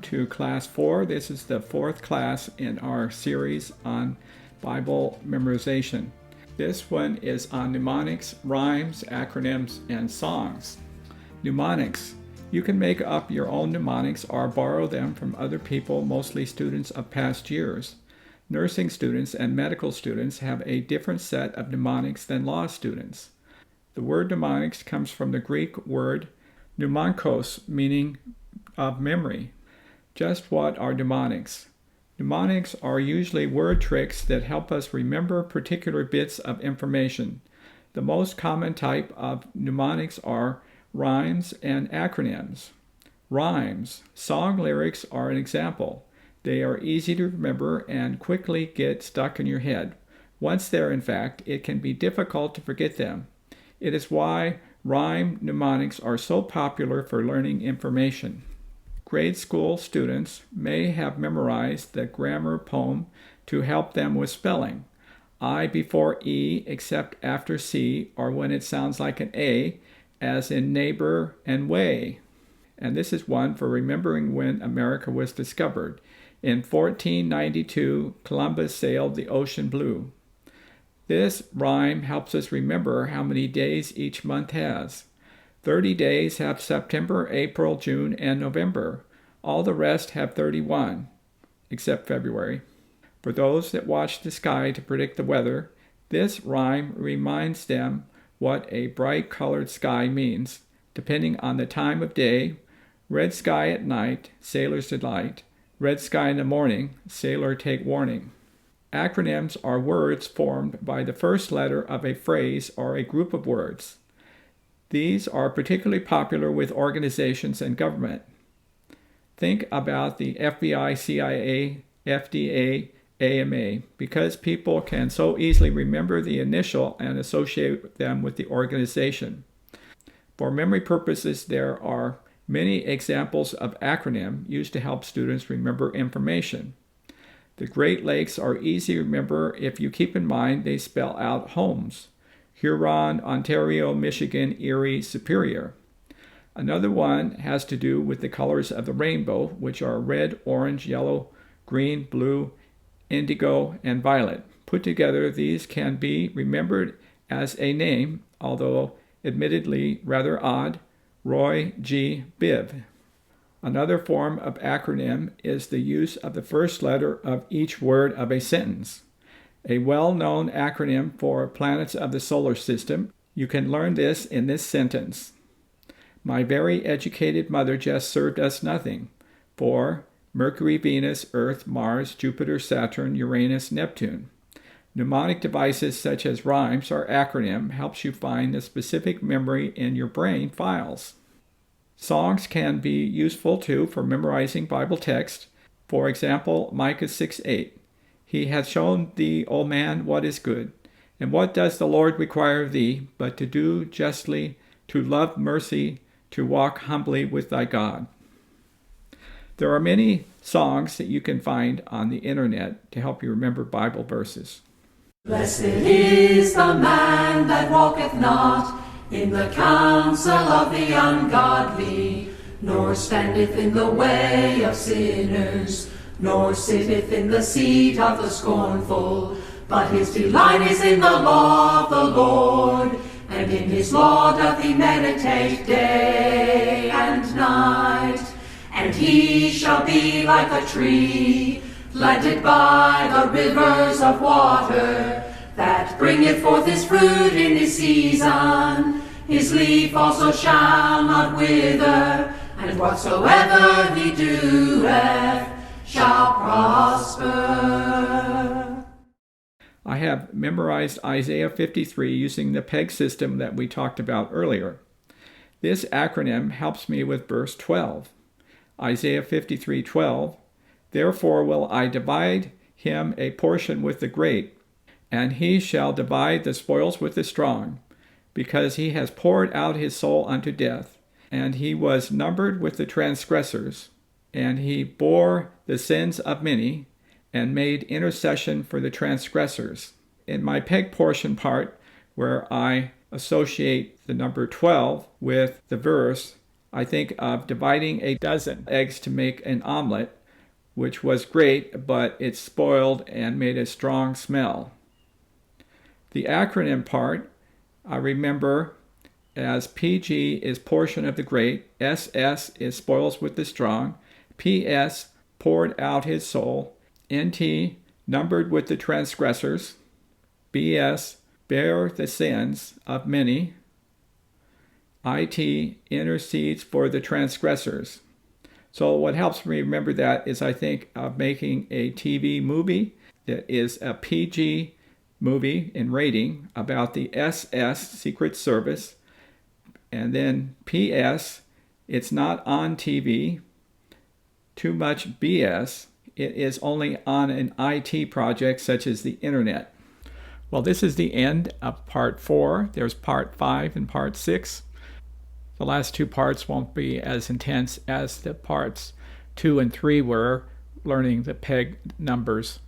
to Class 4. This is the fourth class in our series on Bible memorization. This one is on mnemonics, rhymes, acronyms, and songs. Mnemonics. You can make up your own mnemonics or borrow them from other people, mostly students of past years. Nursing students and medical students have a different set of mnemonics than law students. The word mnemonics comes from the Greek word mnemonikos, meaning of memory. Just what are mnemonics? Mnemonics are usually word tricks that help us remember particular bits of information. The most common type of mnemonics are rhymes and acronyms. Rhymes. Song lyrics are an example. They are easy to remember and quickly get stuck in your head. Once there, in fact, it can be difficult to forget them. It is why rhyme mnemonics are so popular for learning information. Grade school students may have memorized the grammar poem to help them with spelling. I before E except after C, or when it sounds like an A, as in neighbor and way. And this is one for remembering when America was discovered. In 1492, Columbus sailed the ocean blue. This rhyme helps us remember how many days each month has. 30 days have September, April, June, and November. All the rest have 31, except February. For those that watch the sky to predict the weather, this rhyme reminds them what a bright colored sky means. Depending on the time of day, red sky at night, sailor's delight. Red sky in the morning, sailor take warning. Acronyms are words formed by the first letter of a phrase or a group of words. These are particularly popular with organizations and government. Think about the FBI, CIA, FDA, AMA, because people can so easily remember the initial and associate them with the organization. For memory purposes, there are many examples of acronym used to help students remember information. The Great Lakes are easy to remember if you keep in mind they spell out homes. Huron, Ontario, Michigan, Erie, Superior. Another one has to do with the colors of the rainbow, which are red, orange, yellow, green, blue, indigo, and violet. Put together, these can be remembered as a name, although admittedly rather odd, Roy G. Biv. Another form of acronym is the use of the first letter of each word of a sentence. A well-known acronym for planets of the solar system. You can learn this in this sentence. My very educated mother just served us nothing. For Mercury, Venus, Earth, Mars, Jupiter, Saturn, Uranus, Neptune. Mnemonic devices such as rhymes or acronym helps you find the specific memory in your brain files. Songs can be useful too for memorizing Bible text. For example, Micah 6:8. He hath shown thee, O man, what is good. And what does the Lord require of thee, but to do justly, to love mercy, to walk humbly with thy God? There are many songs that you can find on the internet to help you remember Bible verses. Blessed is the man that walketh not in the counsel of the ungodly, nor standeth in the way of sinners, nor sitteth in the seat of the scornful. But his delight is in the law of the Lord, and in his law doth he meditate day and night. And he shall be like a tree planted by the rivers of water, that bringeth forth his fruit in his season. His leaf also shall not wither, and whatsoever he doeth shall prosper. I have memorized Isaiah 53 using the PEG system that we talked about earlier. This acronym helps me with verse 12. Isaiah 53:12. Therefore will I divide him a portion with the great, and he shall divide the spoils with the strong, because he has poured out his soul unto death, and he was numbered with the transgressors, and he bore the sins of many, and made intercession for the transgressors. In my PEG portion part, where I associate the number 12 with the verse, I think of dividing a dozen eggs to make an omelet, which was great, but it spoiled and made a strong smell. The acronym part, I remember as PG is portion of the great, SS is spoils with the strong, PS poured out his soul, NT numbered with the transgressors, BS bear the sins of many, IT intercedes for the transgressors. So what helps me remember that is I think of making a TV movie that is a PG movie in rating about the SS Secret Service, and then PS, it's not on TV, too much BS, it is only on an IT project such as the internet. Well, this is the end of part 4. There's part 5 and part 6. The last 2 parts won't be as intense as the parts 2 and 3 were, learning the peg numbers.